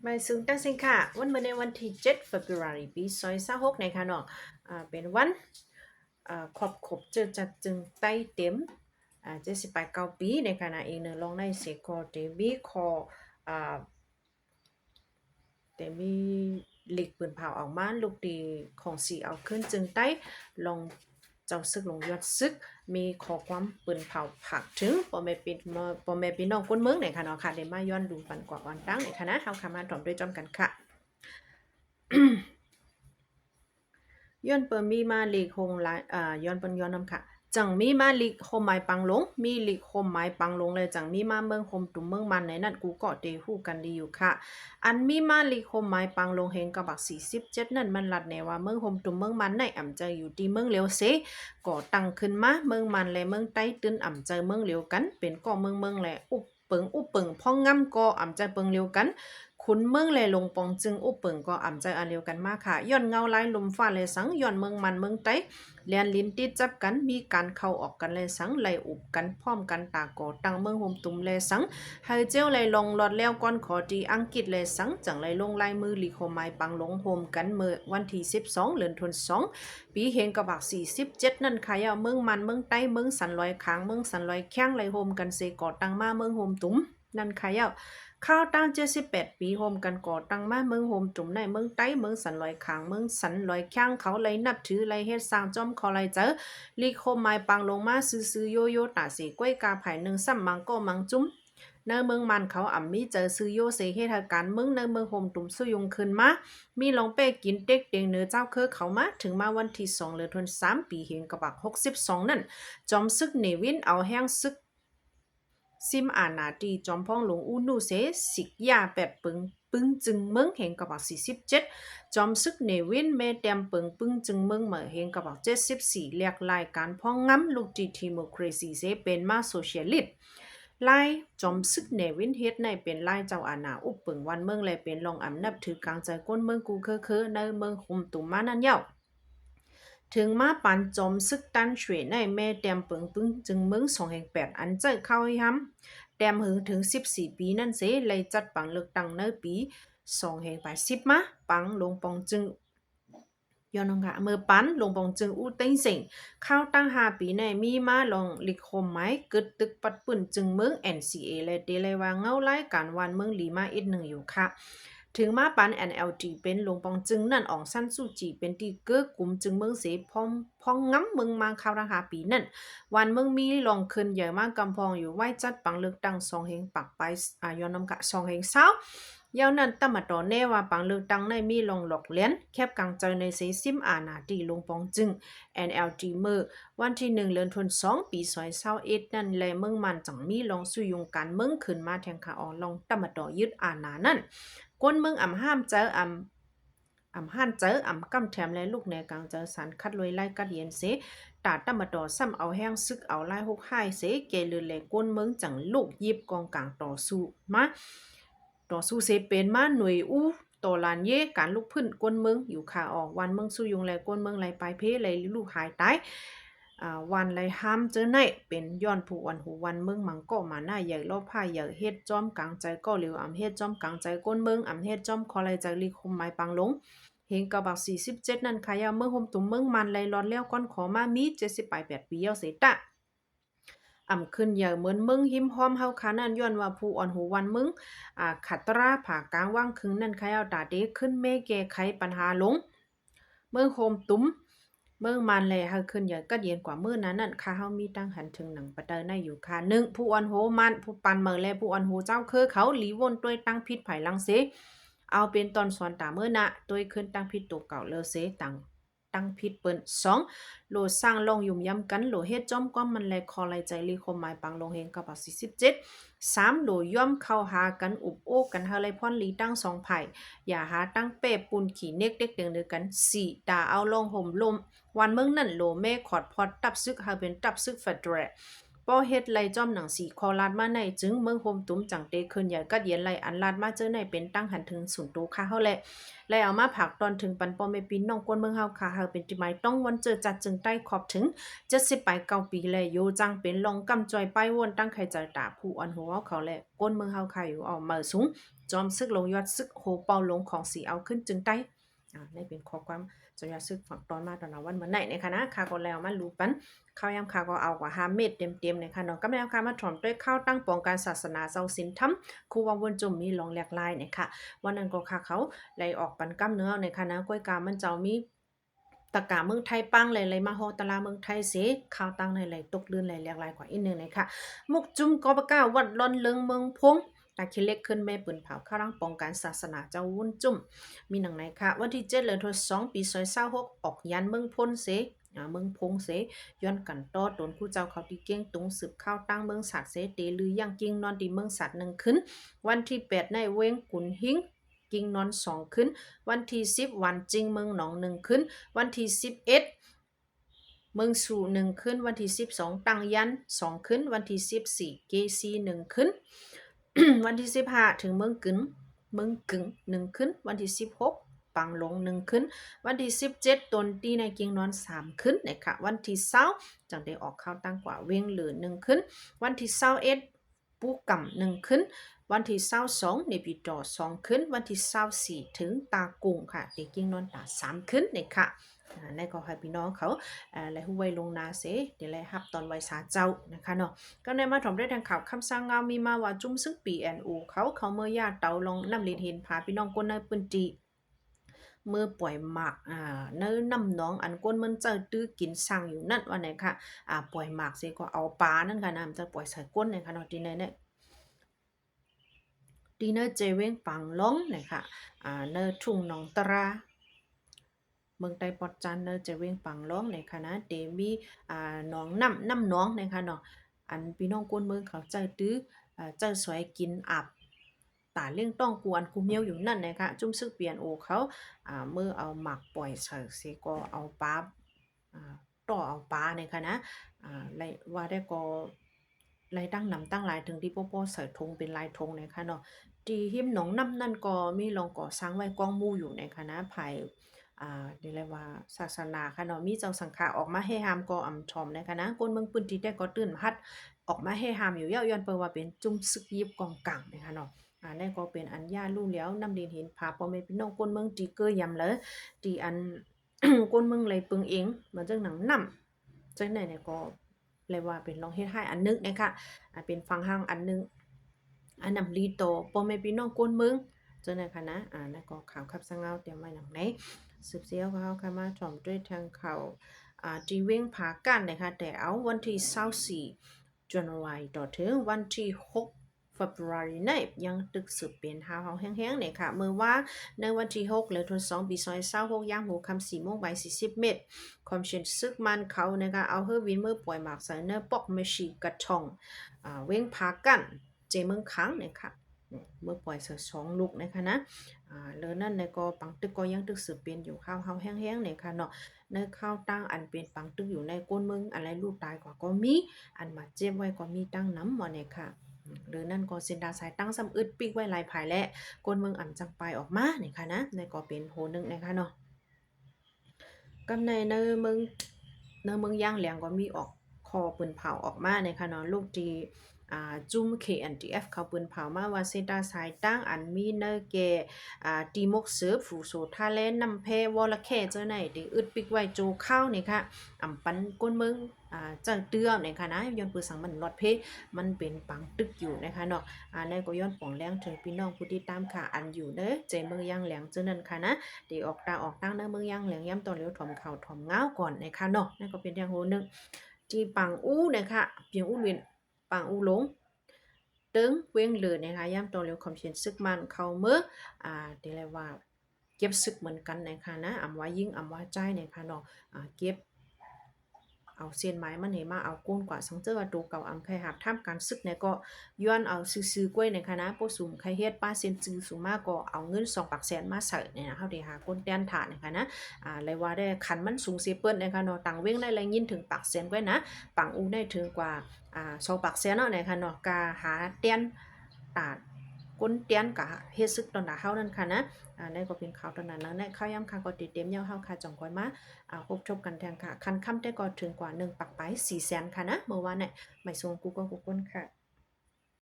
ไม่ซึ้งตั้งสิงค่ะวันเมื่อในวันที่7 February ปี2026ในค่ะเนาะเป็นวันครบเจอจัดจึงใต้เต็ม78 9 ปีในขณะเองเนอะลองในเสกอเตมีคออ่าแต่มีเหล็กปืนเผาออกมาลูกดีของสีเอาขึ้นจึงใต้ลองเจ้าซึกลงยอดซึกมีขอความปืนเผาผักถึงพ่อแม่พี่น้องคนเมืองในค่ะเนาะค่ะได้มาย้อนดูปันกว่าวันตั้งในคณะเฮาค่ะมาถอมด้วยจอมกันค่ะ ย้อนเปิ่นมีมาลีกโฮงหลายย้อนเปิ้นย้อนนำค่ะจังมีมาลีกโฮมหมายปังหลงมีลีกโฮมหมายปังหลงเลยจังมีมาเมืองโฮมตุ่มเมืองมันในนั้นกูก็เตฮู้กันดีอยู่ค่ะอันมีมาลีกโฮมหมายปังหลงเฮงกะบัก47นั่นมันลัดแนว่าเมืองโฮมตุ่มเมืองมันในอำเจออยู่ที่เมืองเหลียวเสก่อตั้งขึ้นมาเมืองมันและเมืองใต้ตื้นอำเจอเมืองเหลียวกันเป็นก่อเมืองแหละอุปเปิงพ่องงำก็อำเจอเปิงเหลียวกันขุนเมืองแลลงปองจึงอุปเปิงก็อำใจอันเดียวกันมากค่ะย้อนเงาลายลมฟ้าเลยสังย้อนเมืองมันเมืองไตเลียนลิ้นติดจับกันมีการเข้าออกกันเลยสังไล่อุบกันพร้อมกันตาก่อตั้งเมืองโฮมตุมเลยสังไฮเจ้าไล่ลงหลอดแล้วก่อนขอดีอังกฤษเลยสังจังไล่ลงลายมือลีโคไมปังลงโฮมกันเมื่อวันที่12เดือนธันวาคมปีเฮงกะบัก47นั่นค่ะเมืองมันเมืองไต้เมืองสันลอยค้างเมืองสันลอยแข้งไล่โฮมกันเสก่อตั้งมาเมืองโฮมตุมนั่นค่ะข้าวตั้ง78 ปีโฮมกันก่อตั้งมาเมืองโฮมจุ่มในเมืองใต้เมืองสันลอยขางเมืองสันลอยข้างเขาเลยนับถือเลยเฮ็ดสร้างจอมเขาเลยเจอลีโคมไม้ปังลงมาซื้อโยโย่ตาสีก้วยกาไผ่หนึ่งซ้ำมังก็มังจุ้มในเมืองมันเขาอ่ำมีเจอซื้อโยเสเฮ็ดการเมืองในเมืองโฮมตุ่มสุยงขึ้นมามีลองเป้กินเต็กเตียงเนื้อเจ้าเคอเขามาถึงมาวันที่2เดือนธันวาคมปีเฮงกะบัก62นั่นจอมซึกเนวินเอาแห้งซึกซิมอานาตีจอมพ่องหลวงอูนูเสสิกยาแปดปึงจึงเมืองเฮงกะบัก47จอมซึกเนวินเมเต็มปึงจึงเมืองเหมือเฮงกะบัก74เรียกรายการพ่องง้ำลูกจีทีโมครซีเสเป็นมาโซเชียลิสต์ไล่จอมซึกเนวินเฮ็ดในเป็นไล่เจ้าอาณาอุปเปิงวันเมืองและเป็นรองอำนับถือกลางใจก้นเมืองกูเคอในเมืองคุมตุมมานั่นเย้าถึงมาปันจอมซึกตันช่วยในแม่เต็มปึงจึงเมือง2 แห่ง 8อันใจเข้าให้ห้ำ แต้มหึงถึง14 ปีนั่นเสเลยจัดปังเลือกตั้งในปี2080มาปังลงปองจึงย้อนงะเมื่อปันลงปองจึงอู้เต็งเสิงเข้าตั้ง5 ปีในมีมาลองลิคมไม้กึดตึกปัดปืนจึงเมือง NCA และเดเลยว่าเงาไล่การวันเมืองลีมาอีกหนึ่งอยู่ค่ะถึงมาปัน NLD เป็นลงปองจึงนั่นอองสั้นสู้จีเป็นตีเกือกลุ่มจึงเมืองเสพองง้ำเมืองมาเข้าตั้ง5 ปีนั่น วันเมืองมีลองขึ้นใหญ่มากกำพองอยู่ไหว้จัดปังเลือกตั้ง2 เฮงปักไปย้อนนำกะ2 เฮงเศร้ายาวนั้นตั้งมาต่อแน่ว่าปังเลือกตั้งในมีลองหลอกเลี้ยนแคบกลางใจในเสซิมอานาตีลงปองจึง NLG เมื่อวันที่1เดือนธันวาคมปี2021นั่นแลเมืองมันจังมีลองสุยุงการเมืองขึ้นมาแทงขาออลองตั้งมาต่อยึดอานานั่นก้นเมืองห้ามเจอห้านเจอกำแถมและลูกในกลางเจอสารคัดลอยไล่กัดเย็นเสตาตั้มมาต่อซ้ำเอาแห้งซึกเอาไล่หกไห้เสเกลือแหลก้นเมืองจังลูกยิบกองกลางต่อสู้มาต่อสู้เสเป็นมาหน่วยอู้ตลานเย่การลูกพื้นก้นเมืองอยู่ขาออกวันเมืองสู้ยุงแลก้นเมืองไหลไปเพไหลลูกหายตายวันไหลห้ามเจอในเป็นย้อนผู้วันหูวันเมืองมังก็มาหน้าใหญ่รอบผ้าใหญ่เฮ็ดจอมกลางใจก็เหลียวเฮ็ดจอมกลางใจก้นเมืองเฮ็ดจอมคอไหลใจลีคมไม้ปังลง เฮงกะบัก47นั่นค่ะยาเมืองโฮมตุมเมืองมันไหลรอดแล้วก้อนขอมามี78 ปีเอาเสตะขึ้นใหญ่เหมือนเมืองหิมพร้อมเฮาคานั่นย้อนว่าผู้อ่อนหูวันเมืองขัตราผากลางว่างคึงนั่นค่ะเอาตาเดขึ้นแม่แก้ไขปัญหาลงเมืองโฮมตุมเมืองมันแลเฮาขึ้นใหญ่ก็เย็นกว่ามื้อนั้นนั่นค่ะเฮามีตั้งหันถึงหนังปะเตอในอยู่ค่ะ1ผู้อ่อนโหมันผู้ปันเมือและผู้อ่อนโหเจ้าคือเขาหลีวนด้วยตั้งพิษไผลังเส เอาเป็นตอนสอนตามเมื่อนะตัวขึ้นตั้งพิษตัวเก่าเลอเสตั้งพิษเปิ้น2โหลสร้างลองยุ่มย้ำกันโหลเฮ็ดจอมก้อมมันแลคอไหลใจลีคมหมายปังลงเฮงกับ47 3โหลย่อมเข้าหากันอุบโอ้กันเฮาไลพรลีตั้ง2ไผ่อย่าหาตั้งเป้ปูนขี่เนกเด็กเดือกัน4ด่าเอาลงห่มลมวันเมืองนั่นโหลแม่ขอดพอดตับซึกเฮาเป็นตับซึกเฟดแรป้อเฮ็ดไล่จอมหนังสีคอลาดมาในจึงเมืองโฮมตุ้มจังเตขึ้นใหญ่กัดเย็นไล่อันลาดมาเจอในเป็นตั้งหันถึงศูนย์ตูค่าเฮาแหละไล่เอามาผักตอนถึงปันปอแม่ปีน้องกวนเมืองเฮาค่ะเฮาเป็นจิหมายต้องวันเจอจัดจึงใต้ขอบถึง78 9 ปีแลโยจังเป็นลองกำจอยไปวนตั้งใครใจตาผู้อ่อนหัวเขาแหละก้นเมืองเฮาค่ะอยู่เอามาสูง จอมซึกลงยอดซึกโหเป่าลงของสีเอาขึ้นจึงได้ในเป็นข้อความจอยอดซึกฝั่งตอนมาตอนวันเมื่อไหนนะคะนะค่ะก็แล้วมารู้ปันข้าวยำค่ะก็เอากว่า5 เม็ดเต็มๆนะคะเนาะก็แม่ค่ะมาถ่อมด้วยข้าวตั้งปองการศาสนาเจ้าศีลธรรมครูว่าวนจมมีลองแหลกลายนะคะวันนั้นก็ค่ะเขาไล่ออกปันกำเนื้อในคณะก้อยกามันเจ้ามีตะกาเมืองไทยปังเลยมาโฮตลาเมืองไทยเสข้าวตั้งในไหลตกลื่นไหลแหลกลายกว่าอีกนึงนะคะมุกจุ่มกอบก้าวัดลอนเลิงเมืองพงตาคิเล็กขึ้นแม่ปืนเผาข้าวรังปองการศาสนาเจ้าวุ่นจุ่มมีหนังไหนคะวันที่7เดือนธันวาคมปี2026ออกยันเมืองพลเสเมืองพงเสย้อนกันต่อตนผู้เจ้าเขาที่เก้งตุงสืบข้าวตั้งเมืองสัตว์เสเตลือย่างกิ้งนอนที่เมืองสัตว์1ขึ้นวันที่8ในเวงกุนหิงกิ้งนอน2ขึ้นวันที่10วันจริงเมืองหนอง1ขึ้นวันที่11เมืองสู่1ขึ้นวันที่12ตังยัน2ขึ้นวันที่14เกซี1ขึ้น วันที่15ถึงเมืองกึ่ง1ขึ้นวันที่16ปังหลง1ขึ้นวันที่17ตนตีในเกียงนอน3ขึ้นนะคะวันที่20จังได้ออกข้าวตั้งกว่าเวียงเหลือ1ขึ้นวันที่21ปูกำ1ขึ้นวันที่22เนปิดอ2ขึ้นวันที่24ถึงตากุงค่ะเด็กเกียงนอนตา3ขึ้นนะคะในก็ให้พี่น้องเขาและผู้ไว้ลงนาเสเดี๋ยวแลฮับตอนไว้สาเจ้านะคะเนาะก็ในมาถมได้ทางข่าวคำสั่งเงามีมาว่าจุ้มซึ่ง PNO เขาเมื่อยาเตาลงน้ำลินเห็นพาพี่น้องคนในพื้นที่เมื่อปล่อยหมากเนื้อน้ำน้องอันก้นมันเจอตื้อกินสั่งอยู่นั่นว่าไหนค่ะปล่อยหมากสิก็เอาปลานั่นค่ะนะมันจะปล่อยใส่ก้นเนี่ยค่ะเนาะทีนี้เนี่ยดีเนอร์เจเว้งปังล้งเนี่ยค่ะเนอร์ทุ่งหนองตราเมืองไต้ปอดจันเนอจะเวียงปังร้องในคณะเดมีหนองน้ำหนองนะคะเนาะอันพี่น้องกวนเมืองเขาใจตื้อใจสวยกินอาบตาเลี้ยงต้องกวนกูเมียวอยู่นั่นนะคะจุ่มซึกเปลี่ยนโอเขาเมื่อเอาหมักปล่อยใส่เสก็เอาปลาต่อเอาปลาในคณะไล่ว่าได้ก็ไล่ตั้งนำตั้งหลายถึงที่โป้ใส่ธงเป็นลายธงนะคะเนาะที่หิมหนองน้ำนั่นก็มีลองก่อสร้างไว้กองมู่อยู่ในคณะภายเรียกได้ว่าศาสนาค่ะเนาะมีเจ้าสังฆาออกมาให้หามก็อำชอมนะคะนะคนเมืองปืนที่ได้ก็ตื่นพัดออกมาให้หามอยู่เย้าย้อนเปิ่นว่าเป็นจุ่มซึกยิบกองกลางนะคะเนาะนั่นก็เป็นอันญาลู่แล้วนำดินเห็นพาพ่อแม่พี่น้องคนเมืองที่เกยยำเลยที่อัน คนเมืองเลยปึงเองเหมือนจังหนังนำจังไหนเนี่ยก็เลยว่าเป็นลองเฮ็ดให้อันนึงนะคะเป็นฟังห้างอันนึงอันนำลีโตพ่อแม่พี่น้องคนเมืองจังไหนคะนะนั่นก็ข่าวคับสังเอาเตรียมไว้หนังไหน สืบเสียวเขาค่ะมาจอมด้วยทางเขาจีเว้งผากันนะคะแต่เอาวันที่24 January ต่อถึงวันที่6 February ในยังตึกสืบเป็นหาเฮาแห้งๆเนี่ยค่ะเมื่อว่าในวันที่6เดือนธันวาคมปี2026ย่างหัวค่ำ4 โมงบ่าย40 เมตรความเช่นซึกมันเขานะคะเอาเฮอวินเมื่อปล่อยหมากใส่เนื้อปอกเมชีกระทองเว้งผากันเจเมืองค้างเนี่ยค่ะเมื่อปล่อยเสือ2 ลูกนะคะนะเลยนั่นในก็ปังตึกก็ยังตึกสืบเป็นอยู่ข้าวเฮาแห้งๆเนี่ยค่ะเนาะในข้าวตั้งอันเป็นปังตึกอยู่ในก้นเมืองอะไรลูกตายกว่าก็มีอันมาเจ็บไว้ก็มีตั้งน้ำหมอเนี่ยค่ะหรือนั่นก็เส้นดาสายตั้งสำอึดปิกไว้ลายภายและก้นเมืองอ่ำจังไปออกมาเนี่ยค่ะนะในก็เป็นโหนึงนะคะเนาะกำในเมืองย่างเหลียงก็มีออกคอปืนเผาออกมาเนี่ยค่ะเนาะลูกที่จุ้ม KNDF เขาปืนเผามาว่าเซตาสายตั้งอันมีเนอเกตีมกเสือฝูโซทาเลนนำเพวอละแค่เจ้าไหนติอึดปิกไว้โจข้าวนี่ค่ะอำปันก้นเมืองเจ้าเตื้อเนี่ยค่ะนะย้อนปืนสังมันลอดเพมันเป็นปังตึกอยู่นะคะเนาะในก็ย้อนป่องแรงถึงพี่น้องผู้ที่ตามค่ะอันอยู่เด้อเจเมืองย่างแหลงเจ้านั่นค่ะนะติออกตาออกตั้งเด้อเมืองย่างแหลงย้ำตอนเหลียวถอมเข่าถอมง้าวก่อนนะคะเนาะนั่นก็เป็นอย่างโหนึงที่ปังอู้นะคะเปียงอู้เวียนปังอู้หลงตึงเว้งเลยนะคะย่ำตัวเร็วคอมเชนซึกมันเขาเมื่อเดี๋ยวเรียกว่าเก็บซึกเหมือนกันนะคะนะอำว่ายิ่งอำว่าใจนะคะเนาะเก็บเอาเส้นไม้มันเห็นมาเอาก้นกว่าสังเจอว่าตัวเก่าอำใครหาบท่ามการซึกเนี่ยก็ย้อนเอาซื้อๆกล้วยในคณะโปสุ่มใครเฮ็ดป้าเซ็นจื้อสูงมากก็เอาเงิน2ปากแสนมาใส่เนี่ยนะเฮาได้หาก้นแต้นฐานนะคะนะเลยว่าได้คันมันสูงเสียเปิ้นนะคะเนาะต่างเว้งได้แรงยินถึงปากแสนกว่านะปังอูได้ถึงกว่า2ปากแสนเนาะนะคะเนาะกาหาแต้นตาดก้นเตียนกะเฮ็ดซึกตอนดาเฮานั่นค่ะนะได้ก็เป็นข่าวตอนนั้นแล้วในข้าวยำค่ะก็ติดเต็มยาวเฮาค่ะจ่องก้อยมาพบชมกันแทงค่ะคันค่ำได้ก็ถึงกว่า1ปักไป400,000ค่ะนะเมื่อวานเนี่ยไม่ส่งกูก็กูก้นค่ะ